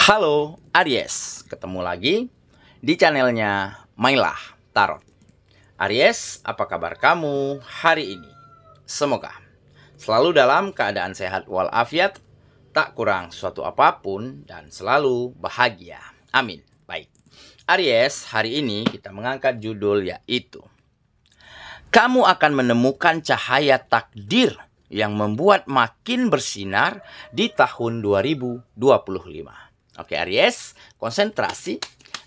Halo Aries, ketemu lagi di channelnya Mainlah Tarot. Aries, apa kabar kamu hari ini? Semoga selalu dalam keadaan sehat walafiat, tak kurang suatu apapun, dan selalu bahagia. Amin. Baik, Aries, hari ini kita mengangkat judul yaitu kamu akan menemukan cahaya takdir yang membuat makin bersinar di tahun 2025. Oke Aries, konsentrasi,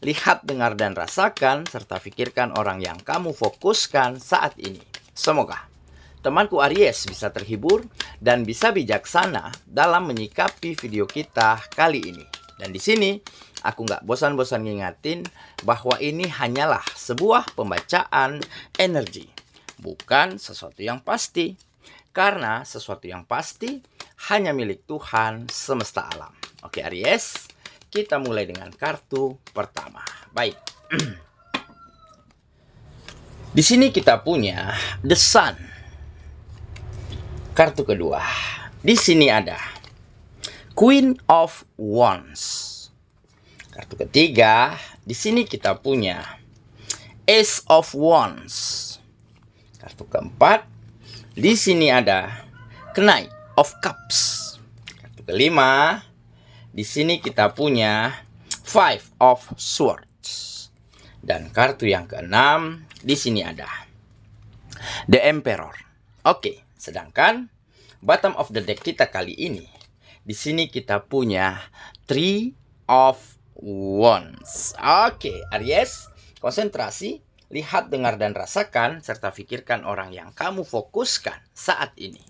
lihat, dengar, dan rasakan, serta pikirkan orang yang kamu fokuskan saat ini. Semoga temanku Aries bisa terhibur dan bisa bijaksana dalam menyikapi video kita kali ini. Dan di sini aku nggak bosan-bosan ngingatin bahwa ini hanyalah sebuah pembacaan energi, bukan sesuatu yang pasti. Karena sesuatu yang pasti hanya milik Tuhan semesta alam. Oke Aries, kita mulai dengan kartu pertama. Baik. Di sini kita punya The Sun. Kartu kedua. Di sini ada Queen of Wands. Kartu ketiga, di sini kita punya Ace of Wands. Kartu keempat, di sini ada Knight of Cups. Kartu kelima, di sini kita punya Five of Swords. Dan kartu yang keenam, di sini ada The Emperor. Oke, sedangkan bottom of the deck kita kali ini, di sini kita punya Three of Wands. Oke, Aries, konsentrasi, lihat, dengar, dan rasakan, serta pikirkan orang yang kamu fokuskan saat ini.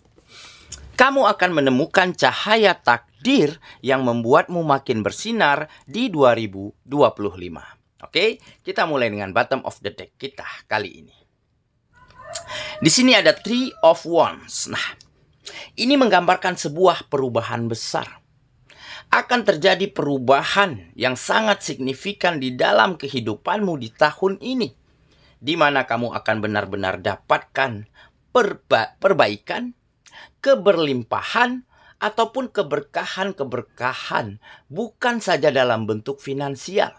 Kamu akan menemukan cahaya takdir yang membuatmu makin bersinar di 2025. Oke, kita mulai dengan bottom of the deck kita kali ini. Di sini ada Three of Wands. Nah, ini menggambarkan sebuah perubahan besar. Akan terjadi perubahan yang sangat signifikan di dalam kehidupanmu di tahun ini, di mana kamu akan benar-benar dapatkan perbaikan, keberlimpahan, ataupun keberkahan-keberkahan, bukan saja dalam bentuk finansial.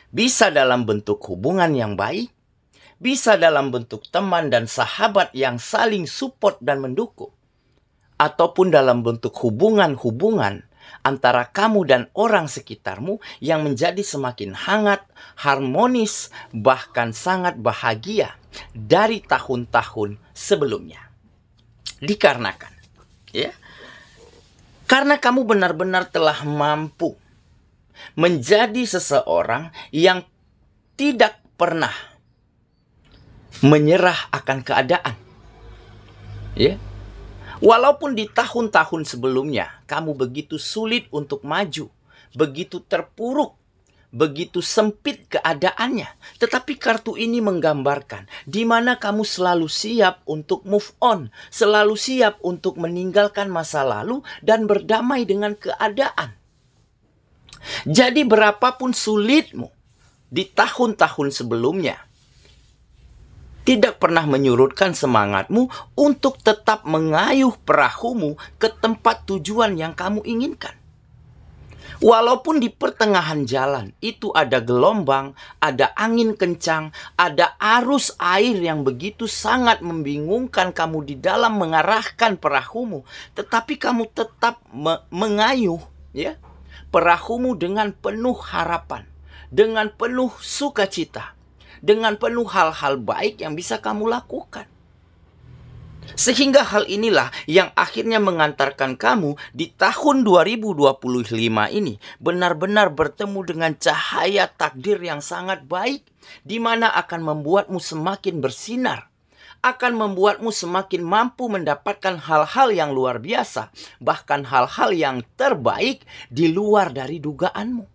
Bisa dalam bentuk hubungan yang baik, bisa dalam bentuk teman dan sahabat yang saling support dan mendukung, ataupun dalam bentuk hubungan-hubungan antara kamu dan orang sekitarmu yang menjadi semakin hangat, harmonis, bahkan sangat bahagia dari tahun-tahun sebelumnya. Dikarenakan, ya, karena kamu benar-benar telah mampu menjadi seseorang yang tidak pernah menyerah akan keadaan, ya. Walaupun di tahun-tahun sebelumnya kamu begitu sulit untuk maju, begitu terpuruk, begitu sempit keadaannya, tetapi kartu ini menggambarkan di mana kamu selalu siap untuk move on, selalu siap untuk meninggalkan masa lalu dan berdamai dengan keadaan. Jadi berapapun sulitmu di tahun-tahun sebelumnya, tidak pernah menyurutkan semangatmu untuk tetap mengayuh perahumu ke tempat tujuan yang kamu inginkan. Walaupun di pertengahan jalan itu ada gelombang, ada angin kencang, ada arus air yang begitu sangat membingungkan kamu di dalam mengarahkan perahumu, tetapi kamu tetap mengayuh, ya, perahumu dengan penuh harapan, dengan penuh sukacita, dengan penuh hal-hal baik yang bisa kamu lakukan. Sehingga hal inilah yang akhirnya mengantarkan kamu di tahun 2025 ini benar-benar bertemu dengan cahaya takdir yang sangat baik, di mana akan membuatmu semakin bersinar, akan membuatmu semakin mampu mendapatkan hal-hal yang luar biasa, bahkan hal-hal yang terbaik di luar dari dugaanmu.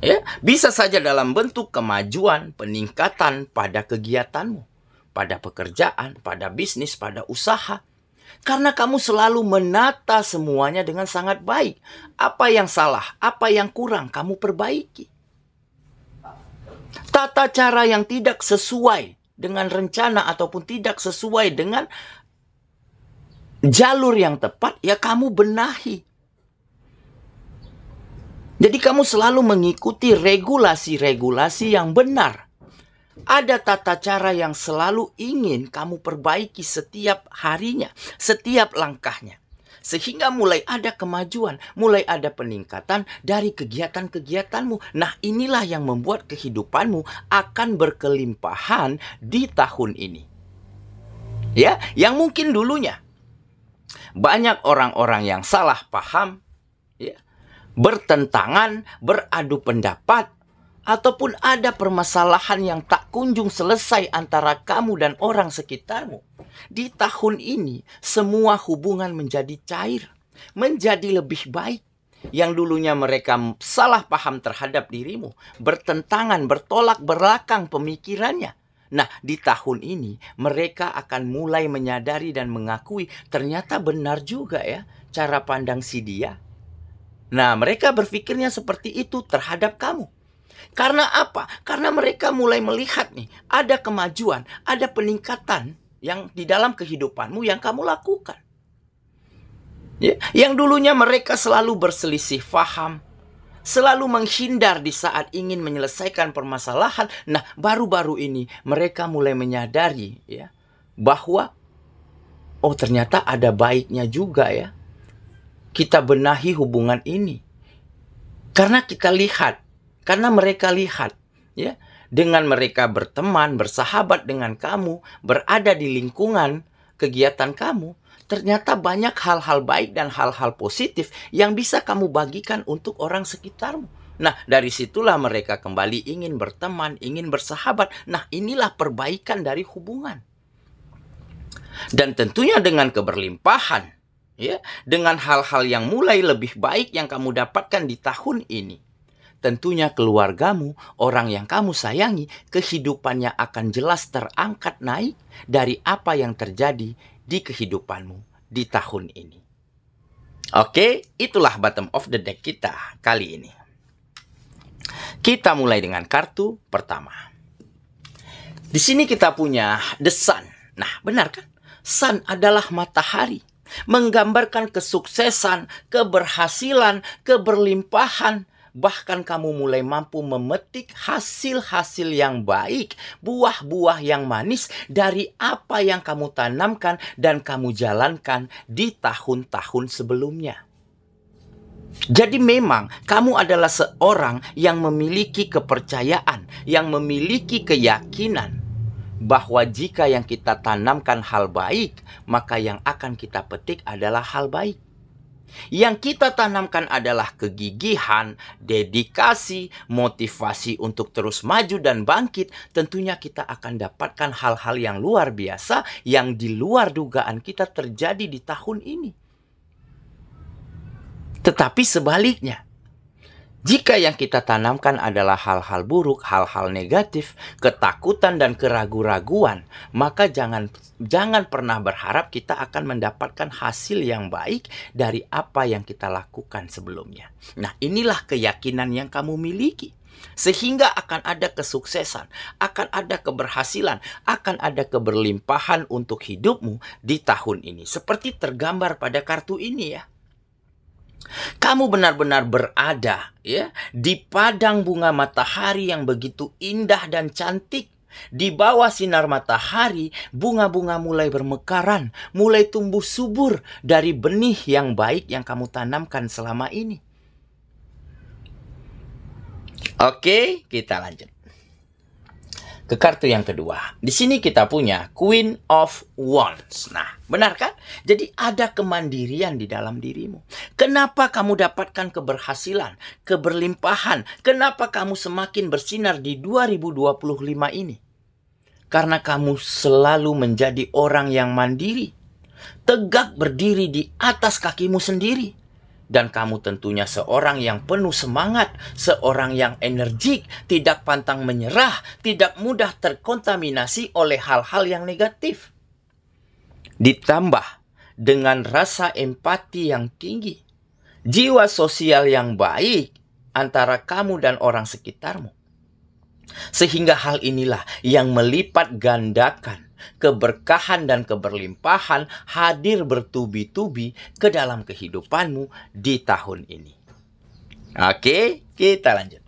Ya, bisa saja dalam bentuk kemajuan, peningkatan pada kegiatanmu, pada pekerjaan, pada bisnis, pada usaha. Karena kamu selalu menata semuanya dengan sangat baik. Apa yang salah, apa yang kurang, kamu perbaiki. Tata cara yang tidak sesuai dengan rencana ataupun tidak sesuai dengan jalur yang tepat, ya kamu benahi. Jadi kamu selalu mengikuti regulasi-regulasi yang benar. Ada tata cara yang selalu ingin kamu perbaiki setiap harinya, setiap langkahnya. Sehingga mulai ada kemajuan, mulai ada peningkatan dari kegiatan-kegiatanmu. Nah, inilah yang membuat kehidupanmu akan berkelimpahan di tahun ini. Ya, yang mungkin dulunya banyak orang-orang yang salah paham, ya, bertentangan, beradu pendapat, ataupun ada permasalahan yang tak kunjung selesai antara kamu dan orang sekitarmu. Di tahun ini, semua hubungan menjadi cair, menjadi lebih baik. Yang dulunya mereka salah paham terhadap dirimu, bertentangan, bertolak belakang pemikirannya. Nah, di tahun ini, mereka akan mulai menyadari dan mengakui ternyata benar juga ya cara pandang si dia. Nah, mereka berpikirnya seperti itu terhadap kamu. Karena apa? Karena mereka mulai melihat nih, ada kemajuan, ada peningkatan yang di dalam kehidupanmu yang kamu lakukan. Ya, yang dulunya mereka selalu berselisih paham, selalu menghindar di saat ingin menyelesaikan permasalahan. Nah, baru-baru ini mereka mulai menyadari ya bahwa oh ternyata ada baiknya juga ya kita benahi hubungan ini. Karena kita lihat, karena mereka lihat ya, dengan mereka berteman, bersahabat dengan kamu, berada di lingkungan kegiatan kamu, ternyata banyak hal-hal baik dan hal-hal positif yang bisa kamu bagikan untuk orang sekitarmu. Nah, dari situlah mereka kembali ingin berteman, ingin bersahabat. Nah, inilah perbaikan dari hubungan. Dan tentunya dengan keberlimpahan, ya, dengan hal-hal yang mulai lebih baik yang kamu dapatkan di tahun ini. Tentunya keluargamu, orang yang kamu sayangi, kehidupannya akan jelas terangkat naik dari apa yang terjadi di kehidupanmu di tahun ini. Oke, itulah bottom of the deck kita kali ini. Kita mulai dengan kartu pertama. Di sini kita punya The Sun. Nah, benar kan? Sun adalah matahari, menggambarkan kesuksesan, keberhasilan, keberlimpahan. Bahkan kamu mulai mampu memetik hasil-hasil yang baik, buah-buah yang manis dari apa yang kamu tanamkan dan kamu jalankan di tahun-tahun sebelumnya. Jadi memang kamu adalah seorang yang memiliki kepercayaan, yang memiliki keyakinan bahwa jika yang kita tanamkan hal baik, maka yang akan kita petik adalah hal baik. Yang kita tanamkan adalah kegigihan, dedikasi, motivasi untuk terus maju dan bangkit. Tentunya kita akan dapatkan hal-hal yang luar biasa yang di luar dugaan kita terjadi di tahun ini. Tetapi sebaliknya, jika yang kita tanamkan adalah hal-hal buruk, hal-hal negatif, ketakutan dan keraguan-raguan, maka jangan pernah berharap kita akan mendapatkan hasil yang baik dari apa yang kita lakukan sebelumnya. Nah, inilah keyakinan yang kamu miliki. Sehingga akan ada kesuksesan, akan ada keberhasilan, akan ada keberlimpahan untuk hidupmu di tahun ini. Seperti tergambar pada kartu ini ya. Kamu benar-benar berada ya di padang bunga matahari yang begitu indah dan cantik. Di bawah sinar matahari, bunga-bunga mulai bermekaran, mulai tumbuh subur dari benih yang baik yang kamu tanamkan selama ini. Oke, kita lanjut ke kartu yang kedua. Di sini kita punya Queen of Wands. Nah, benar kan? Jadi ada kemandirian di dalam dirimu. Kenapa kamu dapatkan keberhasilan, keberlimpahan? Kenapa kamu semakin bersinar di 2025 ini? Karena kamu selalu menjadi orang yang mandiri, tegak berdiri di atas kakimu sendiri. Dan kamu tentunya seorang yang penuh semangat, seorang yang energik, tidak pantang menyerah, tidak mudah terkontaminasi oleh hal-hal yang negatif. Ditambah dengan rasa empati yang tinggi, jiwa sosial yang baik antara kamu dan orang sekitarmu. Sehingga hal inilah yang melipat gandakan keberkahan dan keberlimpahan hadir bertubi-tubi ke dalam kehidupanmu di tahun ini. Oke, kita lanjut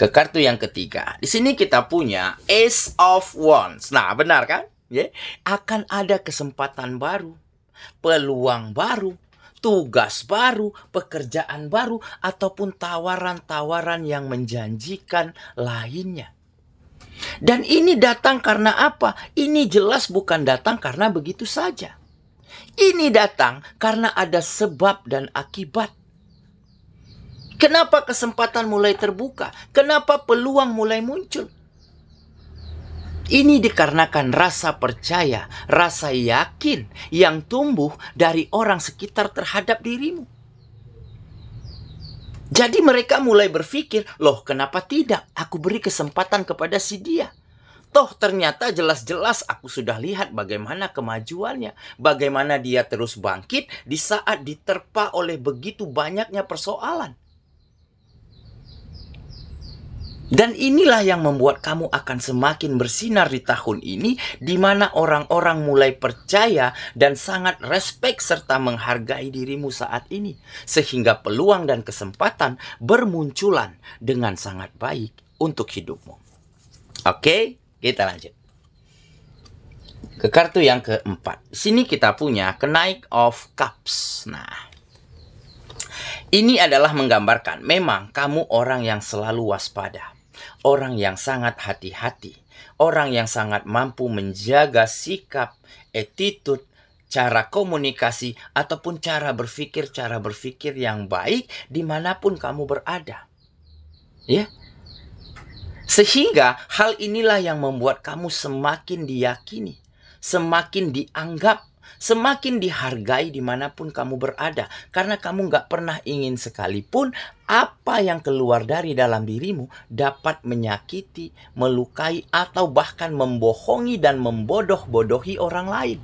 ke kartu yang ketiga. Di sini kita punya Ace of Wands. Nah, benar kan? Ya, akan ada kesempatan baru, peluang baru, tugas baru, pekerjaan baru, ataupun tawaran-tawaran yang menjanjikan lainnya. Dan ini datang karena apa? Ini jelas bukan datang karena begitu saja. Ini datang karena ada sebab dan akibat. Kenapa kesempatan mulai terbuka? Kenapa peluang mulai muncul? Ini dikarenakan rasa percaya, rasa yakin yang tumbuh dari orang sekitar terhadap dirimu. Jadi mereka mulai berpikir, loh kenapa tidak aku beri kesempatan kepada si dia? Toh ternyata jelas-jelas aku sudah lihat bagaimana kemajuannya. Bagaimana dia terus bangkit di saat diterpa oleh begitu banyaknya persoalan. Dan inilah yang membuat kamu akan semakin bersinar di tahun ini, di mana orang-orang mulai percaya dan sangat respek serta menghargai dirimu saat ini. Sehingga peluang dan kesempatan bermunculan dengan sangat baik untuk hidupmu. Oke, kita lanjut ke kartu yang keempat. Di sini kita punya Knight of Cups. Nah, ini adalah menggambarkan memang kamu orang yang selalu waspada. Orang yang sangat hati-hati, orang yang sangat mampu menjaga sikap, attitude, cara komunikasi, ataupun cara berpikir yang baik dimanapun kamu berada. Ya, sehingga hal inilah yang membuat kamu semakin diyakini, semakin dianggap, semakin dihargai dimanapun kamu berada. Karena kamu gak pernah ingin sekalipun apa yang keluar dari dalam dirimu dapat menyakiti, melukai, atau bahkan membohongi dan membodoh-bodohi orang lain.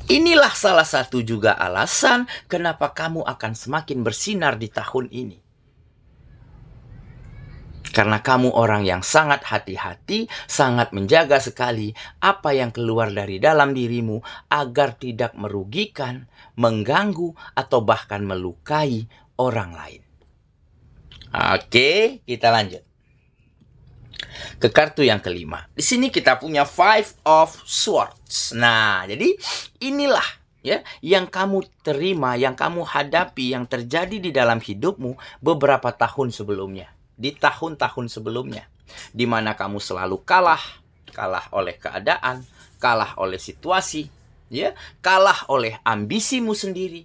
Inilah salah satu juga alasan kenapa kamu akan semakin bersinar di tahun ini. Karena kamu orang yang sangat hati-hati, sangat menjaga sekali apa yang keluar dari dalam dirimu agar tidak merugikan, mengganggu, atau bahkan melukai orang lain. Oke, kita lanjut ke kartu yang kelima. Di sini kita punya Five of Swords. Nah, jadi inilah ya yang kamu terima, yang kamu hadapi, yang terjadi di dalam hidupmu beberapa tahun sebelumnya. Di tahun-tahun sebelumnya, di mana kamu selalu kalah oleh keadaan, kalah oleh situasi, ya, kalah oleh ambisimu sendiri,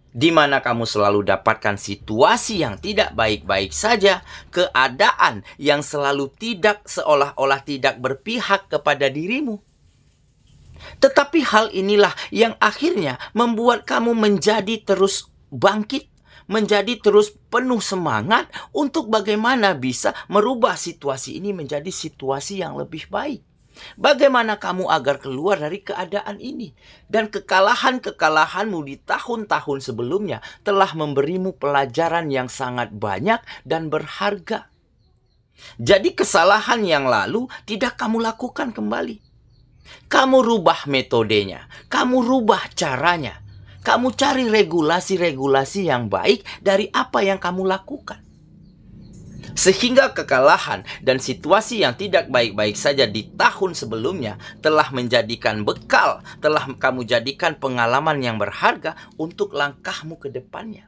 di mana kamu selalu dapatkan situasi yang tidak baik-baik saja, keadaan yang selalu tidak seolah-olah tidak berpihak kepada dirimu. Tetapi hal inilah yang akhirnya membuat kamu menjadi terus bangkit, menjadi terus penuh semangat untuk bagaimana bisa merubah situasi ini menjadi situasi yang lebih baik. Bagaimana kamu agar keluar dari keadaan ini. Dan kekalahan-kekalahanmu di tahun-tahun sebelumnya telah memberimu pelajaran yang sangat banyak dan berharga. Jadi kesalahan yang lalu tidak kamu lakukan kembali. Kamu rubah metodenya, kamu rubah caranya. Kamu cari regulasi-regulasi yang baik dari apa yang kamu lakukan. Sehingga kekalahan dan situasi yang tidak baik-baik saja di tahun sebelumnya telah menjadikan bekal, telah kamu jadikan pengalaman yang berharga untuk langkahmu ke depannya.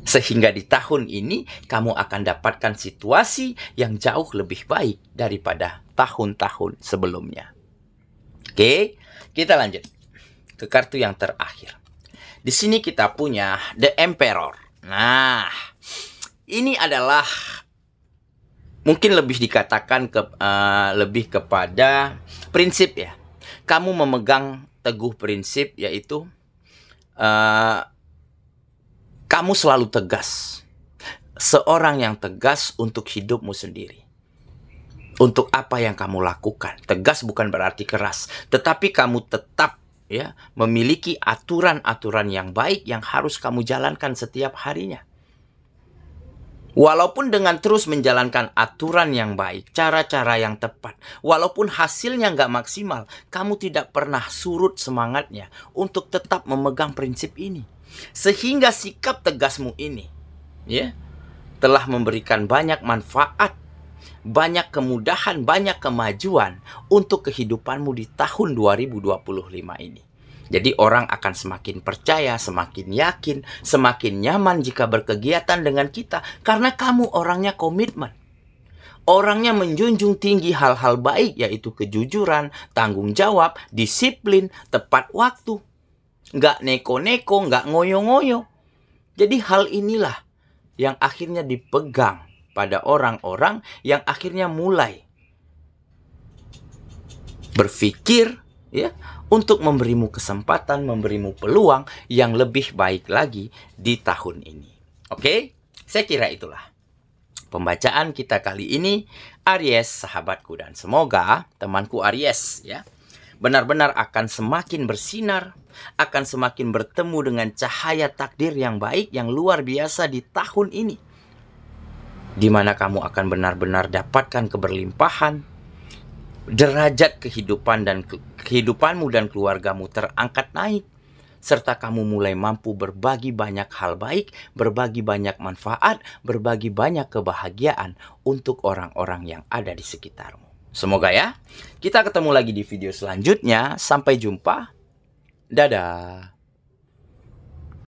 Sehingga di tahun ini kamu akan dapatkan situasi yang jauh lebih baik daripada tahun-tahun sebelumnya. Oke, kita lanjut ke kartu yang terakhir. Di sini kita punya The Emperor. Nah, ini adalah mungkin lebih dikatakan lebih kepada prinsip ya. Kamu memegang teguh prinsip, yaitu kamu selalu tegas. Seorang yang tegas untuk hidupmu sendiri. Untuk apa yang kamu lakukan. Tegas bukan berarti keras, tetapi kamu tetap ya memiliki aturan-aturan yang baik yang harus kamu jalankan setiap harinya. Walaupun dengan terus menjalankan aturan yang baik, cara-cara yang tepat, walaupun hasilnya nggak maksimal, kamu tidak pernah surut semangatnya untuk tetap memegang prinsip ini. Sehingga sikap tegasmu ini, ya, telah memberikan banyak manfaat, banyak kemudahan, banyak kemajuan untuk kehidupanmu di tahun 2025 ini. Jadi orang akan semakin percaya, semakin yakin, semakin nyaman jika berkegiatan dengan kita. Karena kamu orangnya komitmen. Orangnya menjunjung tinggi hal-hal baik, yaitu kejujuran, tanggung jawab, disiplin, tepat waktu. Nggak neko-neko, nggak ngoyo-ngoyo. Jadi hal inilah yang akhirnya dipegang pada orang-orang yang akhirnya mulai berpikir, ya, untuk memberimu kesempatan, memberimu peluang yang lebih baik lagi di tahun ini. Oke? Saya kira itulah pembacaan kita kali ini, Aries sahabatku, dan semoga temanku Aries, ya, benar-benar akan semakin bersinar, akan semakin bertemu dengan cahaya takdir yang baik, yang luar biasa di tahun ini, di mana kamu akan benar-benar dapatkan keberlimpahan, derajat kehidupan dan kehidupanmu dan keluargamu terangkat naik, serta kamu mulai mampu berbagi banyak hal baik, berbagi banyak manfaat, berbagi banyak kebahagiaan untuk orang-orang yang ada di sekitarmu. Semoga ya, kita ketemu lagi di video selanjutnya. Sampai jumpa. Dadah.